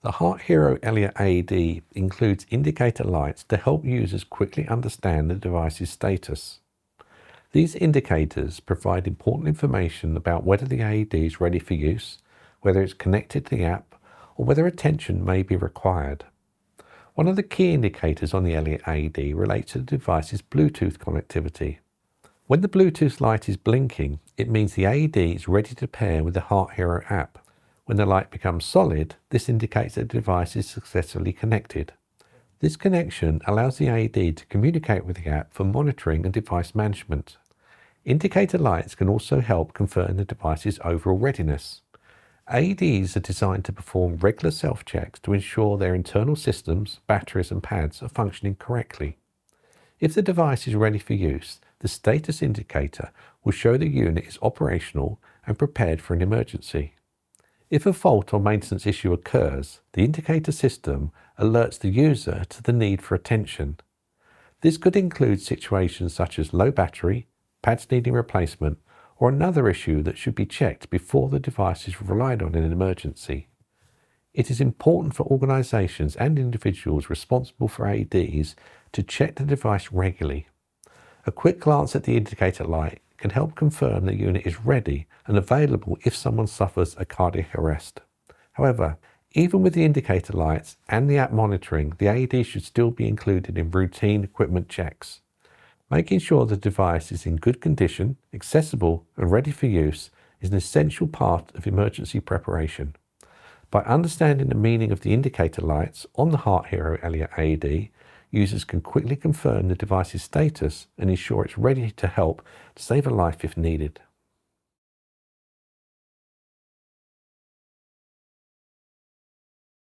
The HeartHero Elliott AED includes indicator lights to help users quickly understand the device's status. These indicators provide important information about whether the AED is ready for use, whether it's connected to the app, or whether attention may be required. One of the key indicators on the Elliott AED relates to the device's Bluetooth connectivity. When the Bluetooth light is blinking, it means the AED is ready to pair with the HeartHero app. When the light becomes solid, this indicates that the device is successfully connected. This connection allows the AED to communicate with the app for monitoring and device management. Indicator lights can also help confirm the device's overall readiness. AEDs are designed to perform regular self-checks to ensure their internal systems, batteries and pads are functioning correctly. If the device is ready for use, the status indicator will show the unit is operational and prepared for an emergency. If a fault or maintenance issue occurs, the indicator system alerts the user to the need for attention. This could include situations such as low battery, pads needing replacement, or another issue that should be checked before the device is relied on in an emergency. It is important for organizations and individuals responsible for AEDs to check the device regularly. A quick glance at the indicator light can help confirm the unit is ready and available if someone suffers a cardiac arrest. However, even with the indicator lights and the app monitoring, the AED should still be included in routine equipment checks. Making sure the device is in good condition, accessible and ready for use is an essential part of emergency preparation. By understanding the meaning of the indicator lights on the HeartHero Elliott AED, users can quickly confirm the device's status and ensure it's ready to help save a life if needed.